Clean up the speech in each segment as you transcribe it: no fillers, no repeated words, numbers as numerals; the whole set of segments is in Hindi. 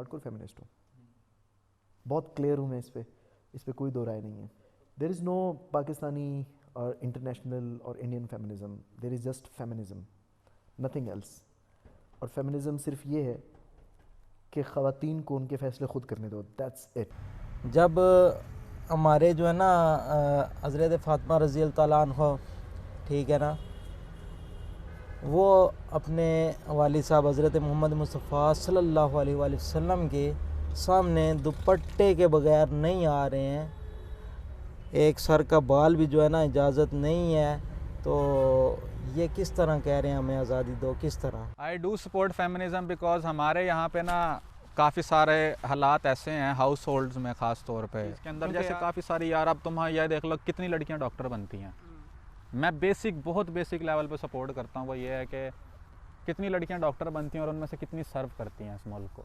हार्डकोर फेमिनिस्ट हूँ, बहुत क्लियर हूँ मैं इस पे कोई दो राय नहीं है। देयर इज़ नो पाकिस्तानी और इंटरनेशनल और Indian feminism, there is just feminism, nothing else. और फेमिनिज्म सिर्फ ये है कि ख़वातीन को उनके फ़ैसले ख़ुद करने दो, दैट्स इट। जब हमारे जो है ना हज़रत फ़ातिमा रज़ी अल्लाह ताला अन्हा, ठीक है ना, वो अपने वालिद साहब हज़रत मोहम्मद मुस्तफ़ा सल्लल्लाहु अलैहि वसल्लम के सामने दुपट्टे के बगैर नहीं आ रहे हैं, एक सर का बाल भी जो है ना इजाज़त नहीं है, तो ये किस तरह कह रहे हैं हमें आज़ादी दो, किस तरह? I do support feminism because हमारे यहाँ पे ना काफ़ी सारे हालात ऐसे हैं हाउस होल्ड्स में, ख़ास तौर पे इसके अंदर जैसे काफ़ी सारी, यार अब तुम यह देख लो कितनी लड़कियाँ डॉक्टर बनती हैं। मैं बहुत बेसिक लेवल पे सपोर्ट करता हूँ, वो ये है कि कितनी लड़कियाँ डॉक्टर बनती हैं और उनमें से कितनी सर्व करती हैं इस मुल्क को।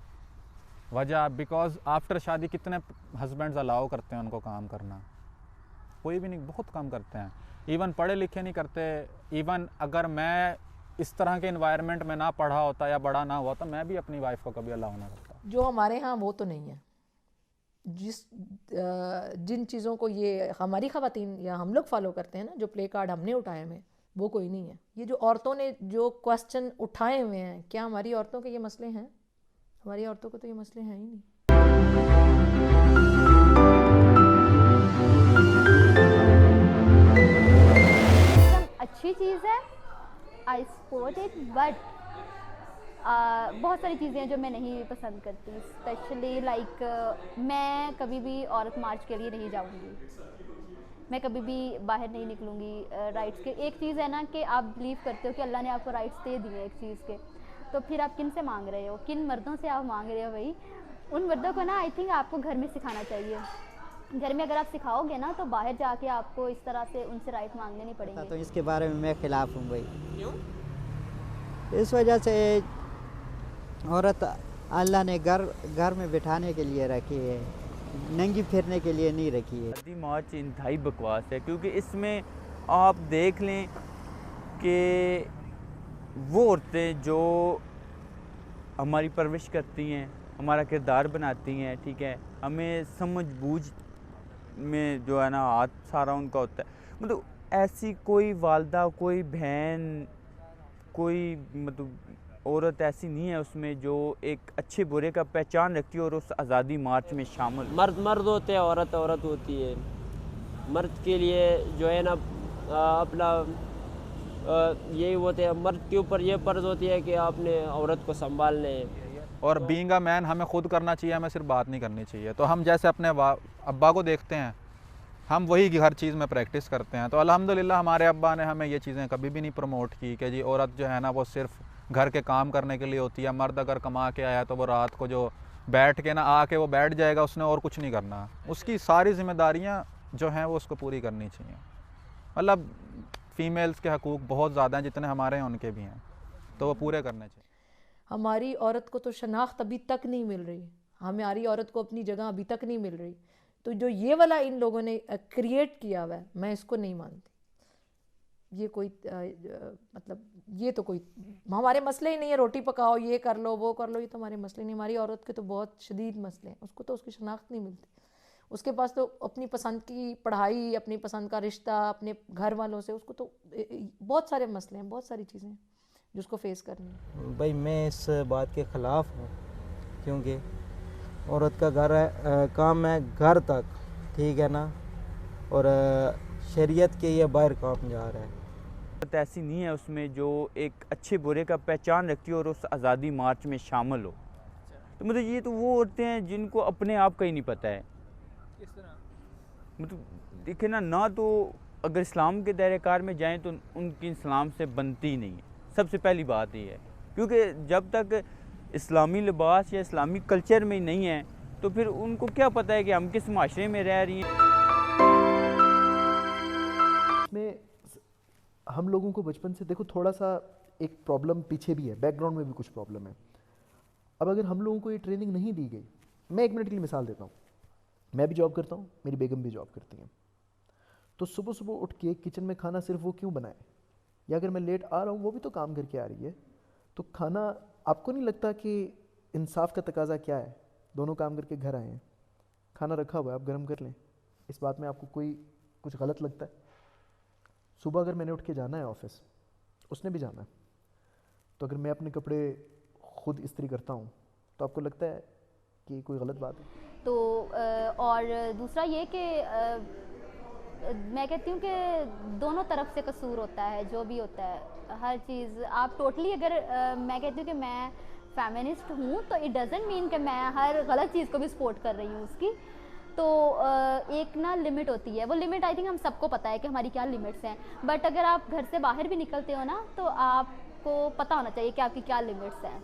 वजह बिकॉज आफ्टर शादी कितने हस्बैंड्स अलाउ करते हैं उनको काम करना? कोई भी नहीं, बहुत कम करते हैं। इवन पढ़े लिखे नहीं करते। इवन अगर मैं इस तरह के इन्वायरमेंट में ना पढ़ा होता या बड़ा ना हुआ तो मैं भी अपनी वाइफ को कभी अलाउ ना करता। जो हमारे यहाँ वो तो नहीं है, जिन चीज़ों को ये हमारी ख़वातीन या हम लोग फॉलो करते हैं ना, जो प्ले कार्ड हमने उठाए हुए हैं, वो कोई नहीं है। ये जो औरतों ने जो क्वेश्चन उठाए हुए हैं, क्या हमारी औरतों के ये मसले हैं? हमारी औरतों को तो ये मसले हैं ही नहीं। अच्छी चीज़ है, आई सपोर्ट इट, बट बहुत सारी चीज़ें हैं जो मैं नहीं पसंद करती। स्पेशली लाइक मैं कभी भी औरत मार्च के लिए नहीं जाऊंगी, मैं कभी भी बाहर नहीं निकलूंगी राइट्स के। एक चीज़ है ना कि आप बिलीव करते हो कि अल्लाह ने आपको राइट्स दे दिए एक चीज़ के, तो फिर आप किन से मांग रहे हो, किन मर्दों से आप मांग रहे हो? भाई उन मर्दों को ना आई थिंक आपको घर में सिखाना चाहिए। घर में अगर आप सिखाओगे ना तो बाहर जाके आपको इस तरह से उनसे राइट मांगने नहीं पड़ेंगे। तो इसके बारे में मैं ख़िलाफ़ हूँ भाई। क्यों? इस वजह से औरत अल्लाह ने घर में बिठाने के लिए रखी है, नंगी फिरने के लिए नहीं रखी है। आज़ादी मार्च इंतहाई बकवास है, क्योंकि इसमें आप देख लें कि वो औरतें जो हमारी परवरिश करती हैं, हमारा किरदार बनाती हैं, ठीक है, हमें समझ बूझ में जो है ना हाथ सारा उनका होता है। मतलब ऐसी कोई वालदा, कोई बहन, कोई मतलब औरत ऐसी नहीं है उसमें जो एक अच्छे बुरे का पहचान रखती है और उस आज़ादी मार्च में शामिल। मर्द होते हैं, औरत होती है। मर्द के लिए जो है ना अपना यही होते हैं, मर्द के ऊपर ये फ़र्ज़ होती है कि आपने औरत को संभालने। और बीइंग अ मैन हमें खुद करना चाहिए, हमें सिर्फ बात नहीं करनी चाहिए। तो हम जैसे अपने अब्बा को देखते हैं, हम वही हर चीज़ में प्रैक्टिस करते हैं। तो अल्हम्दुलिल्लाह हमारे अब्बा ने हमें ये चीज़ें कभी भी नहीं प्रमोट की कि जी औरत जो है ना वो सिर्फ घर के काम करने के लिए होती है। मर्द अगर कमा के आया तो वो रात को जो बैठ के ना आके वो बैठ जाएगा, उसने और कुछ नहीं करना। उसकी सारी जिम्मेदारियाँ जो हैं वो उसको पूरी करनी चाहिए। मतलब फ़ीमेल्स के हकूक़ बहुत ज़्यादा हैं, जितने हमारे हैं उनके भी हैं, तो वो पूरे करने चाहिए। हमारी औरत को तो शनाख्त अभी तक नहीं मिल रही, हमारी औरत को अपनी जगह अभी तक नहीं मिल रही। तो जो ये वाला इन लोगों ने क्रिएट किया हुआ है, मैं इसको नहीं मानती। ये कोई मतलब ये तो कोई हमारे मसले ही नहीं है। रोटी पकाओ, ये कर लो, वो कर लो, ये तो हमारे मसले नहीं। हमारी औरत के तो बहुत शदीद मसले हैं, उसको तो उसकी शनाख्त नहीं मिलती। उसके पास तो अपनी पसंद की पढ़ाई, अपनी पसंद का रिश्ता, अपने घर वालों से, उसको तो बहुत सारे मसले हैं, बहुत सारी चीज़ें जिसको फेस करनी है। भाई मैं इस बात के ख़िलाफ़ हूँ, क्योंकि औरत का घर है, काम है घर तक, ठीक है ना, और शरीयत के ये बाहर काम जा रहा है। औरत ऐसी नहीं है उसमें जो एक अच्छे बुरे का पहचान रखती है और उस आज़ादी मार्च में शामिल हो। तो मतलब ये तो वो औरतें हैं जिनको अपने आप का ही नहीं पता है। किस तरह? मतलब देखे ना तो अगर इस्लाम के दायरे कार में जाएँ तो उनकी इस्लाम से बनती ही नहीं है। सबसे पहली बात ये है, क्योंकि जब तक इस्लामी लिबास या इस्लामी कल्चर में नहीं है तो फिर उनको क्या पता है कि हम किस माशरे में रह रही हैं। इसमें हम लोगों को बचपन से देखो थोड़ा सा एक प्रॉब्लम पीछे भी है, बैकग्राउंड में भी कुछ प्रॉब्लम है। अब अगर हम लोगों को ये ट्रेनिंग नहीं दी गई, मैं 1 मिनट के लिए मिसाल देता हूँ। मैं भी जॉब करता हूँ, मेरी बेगम भी जॉब करती हैं, तो सुबह सुबह उठ के किचन में खाना सिर्फ वो क्यों बनाए? या अगर मैं लेट आ रहा हूँ वो भी तो काम करके आ रही है, तो खाना आपको नहीं लगता कि इंसाफ का तकाजा क्या है दोनों काम करके घर आए हैं, खाना रखा हुआ है, आप गर्म कर लें, इस बात में आपको कोई कुछ गलत लगता है? सुबह अगर मैंने उठ के जाना है ऑफिस, उसने भी जाना है, तो अगर मैं अपने कपड़े खुद इस्त्री करता हूँ तो आपको लगता है कि कोई गलत बात है? तो और दूसरा ये कि मैं कहती हूँ कि दोनों तरफ से कसूर होता है, जो भी होता है हर चीज़ आप टोटली अगर मैं कहती हूँ कि मैं फेमिनिस्ट हूँ तो इट डजेंट मीन कि मैं हर गलत चीज़ को भी सपोर्ट कर रही हूँ उसकी। तो एक ना लिमिट होती है, वो लिमिट आई थिंक हम सबको पता है कि हमारी क्या लिमिट्स हैं, बट अगर आप घर से बाहर भी निकलते हो ना तो आपको पता होना चाहिए कि आपकी क्या लिमिट्स हैं।